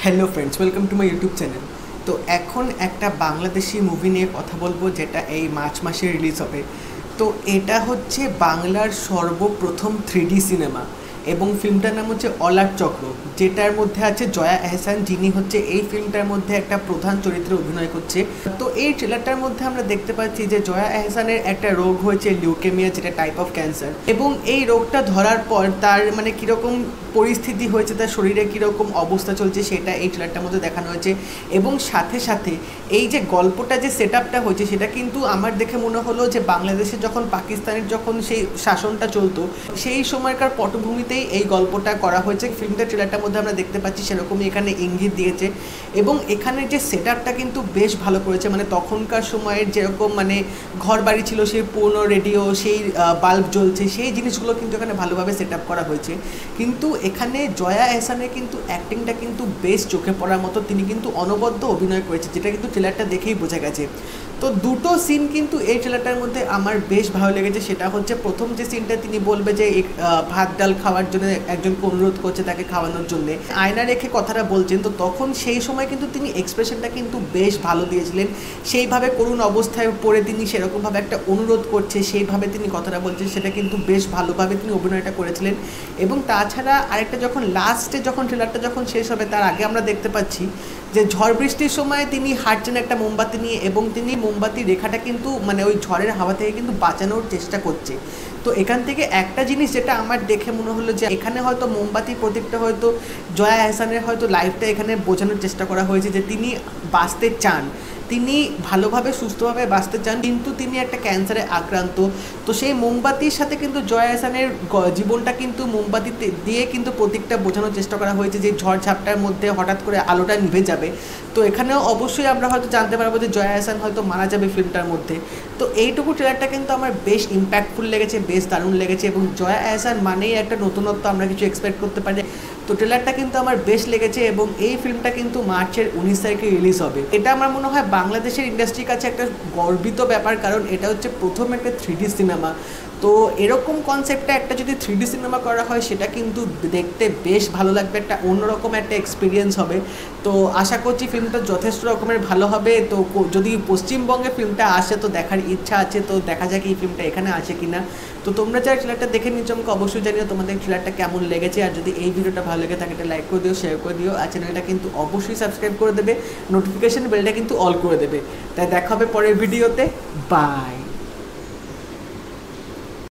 Hello friends, welcome to my YouTube channel. তো এখন একটা বাংলাদেশি মুভি নিয়ে কথা বলবো যেটা এই মার্চ মাসে রিলিজ হবে। তো এটা হচ্ছে বাংলার সর্বপ্রথম 3D সিনেমা এবং ফিল্মটার নাম হচ্ছে অলার চক্র, যেটার মধ্যে আছে জয়া আহসান, যিনি হচ্ছে এই ফিল্মটার মধ্যে একটা প্রধান চরিত্রে অভিনয় করছে। তো এই ট্রেলারটার মধ্যে আমরা দেখতে পাচ্ছি যে জয়া আহসানের একটা রোগ হয়েছে লিউকেমিয়া, যেটা টাইপ অফ ক্যান্সার, এবং এই রোগটা ধরার পর তার মানে কীরকম পরিস্থিতি হয়েছে, তার শরীরে কীরকম অবস্থা চলছে সেটা এই ট্রেলারটার মধ্যে দেখানো হয়েছে। এবং সাথে সাথে এই যে গল্পটা যে সেট আপটা হয়েছে সেটা কিন্তু আমার দেখে মনে হলো যে বাংলাদেশে যখন পাকিস্তানের যখন সেই শাসনটা চলতো সেই সময়কার পটভূমিতেই এই গল্পটা করা হয়েছে। ফিল্মটা ট্রেলারটার মধ্যে আমরা দেখতে পাচ্ছি সেরকমই এখানে ইঙ্গিত দিয়েছে। এবং এখানে যে সেট আপটা কিন্তু বেশ ভালো করেছে, মানে তখনকার সময়ের যেরকম মানে ঘর বাড়ি ছিল, সেই পুরনো রেডিও, সেই বাল্ব জ্বলছে, সেই জিনিসগুলো কিন্তু এখানে ভালোভাবে সেট আপ করা হয়েছে। কিন্তু এখানে জয়া আহসানের কিন্তু অ্যাক্টিংটা কিন্তু বেশ চোখে পড়ার মতো, তিনি কিন্তু অনবদ্য অভিনয় করেছে, যেটা কিন্তু ট্রেলারটা দেখেই বোঝা গেছে। তো দুটো সিন কিন্তু এই ট্রেলারটার মধ্যে আমার বেশ ভালো লেগেছে। সেটা হচ্ছে প্রথম যে সিনটা তিনি বলবে যে ভাত ডাল খাওয়ার জন্য একজনকে অনুরোধ করছে তাকে খাওয়ানোর জন্য, আয়না রেখে কথাটা বলছেন, তো তখন সেই সময় কিন্তু তিনি এক্সপ্রেশনটা কিন্তু বেশ ভালো দিয়েছিলেন। সেইভাবে করুণ অবস্থায় পড়ে তিনি সেরকমভাবে একটা অনুরোধ করছে, সেইভাবে তিনি কথাটা বলছেন, সেটা কিন্তু বেশ ভালোভাবে তিনি অভিনয়টা করেছিলেন। এবং তাছাড়া আরেকটা, যখন লাস্টে যখন ট্রেলারটা যখন শেষ হবে তার আগে আমরা দেখতে পাচ্ছি যে ঝড় বৃষ্টির সময় তিনি হাঁটছেন একটা মোমবাতি নিয়ে, এবং তিনি মোমবাতির রেখাটা কিন্তু মানে ওই ঝড়ের হাওয়া থেকে কিন্তু বাঁচানোর চেষ্টা করছে। তো এখান থেকে একটা জিনিস যেটা আমার দেখে মনে হলো যে এখানে হয়তো মোমবাতির প্রতীকটা হয়তো জয়া আহসানের হয়তো লাইফটা এখানে বোঝানোর চেষ্টা করা হয়েছে যে তিনি বাঁচতে চান, তিনি ভালোভাবে সুস্থভাবে বাঁচতে চান, কিন্তু তিনি একটা ক্যান্সারে আক্রান্ত। তো সেই মোমবাতির সাথে কিন্তু জয়া আহসানের জীবনটা কিন্তু মোমবাতিতে দিয়ে কিন্তু প্রতীকটা বোঝানোর চেষ্টা করা হয়েছে যে ঝড়ঝাপটার মধ্যে হঠাৎ করে আলোটা নিভে যাবে। তো এখানেও অবশ্যই আমরা হয়তো জানতে পারবো যে জয়া আহসান হয়তো মারা যাবে ফিল্মটার মধ্যে। তো এইটুকু ট্রেলারটা কিন্তু আমার বেশ ইম্প্যাক্টফুল লেগেছে, বেশ দারুণ লেগেছে, এবং জয়া আহসান মানেই একটা নতুনত্ব, আমরা কিছু এক্সপেক্ট করতে পারি। তো ট্রেলারটা কিন্তু আমার বেশ লেগেছে, এবং এই ফিল্মটা কিন্তু মার্চের 19 তারিখে রিলিজ হবে। এটা আমার মনে হয় বাংলাদেশের ইন্ডাস্ট্রির কাছে একটা গর্বিত ব্যাপার, কারণ এটা হচ্ছে প্রথম একটা 3D সিনেমা। তো এরকম কনসেপ্টে একটা যদি 3D সিনেমা করা হয় সেটা কিন্তু দেখতে বেশ ভালো লাগবে, একটা অন্যরকম একটা এক্সপিরিয়েন্স হবে। তো আশা করছি ফিল্মটা যথেষ্ট রকমের ভালো হবে। তো যদি পশ্চিমবঙ্গে ফিল্মটা আসে তো দেখার ইচ্ছা আছে, তো দেখা যাক এই ফিল্মটা এখানে আসে কিনা। তো তোমরা যারা ট্রেলারটা দেখে নিচ্ছ আমাকে অবশ্যই জানিও তোমাদের ট্রেলারটা কেমন লেগেছে। আর যদি এই ভিডিওটা ভালো লেগে থাকে একটা লাইক করে দিও, শেয়ার করে দিও, আর চ্যানেলটা কিন্তু অবশ্যই সাবস্ক্রাইব করে দেবে, নোটিফিকেশন বেলটা কিন্তু অল করে দেবে। তাই দেখা হবে পরের ভিডিওতে। বাই।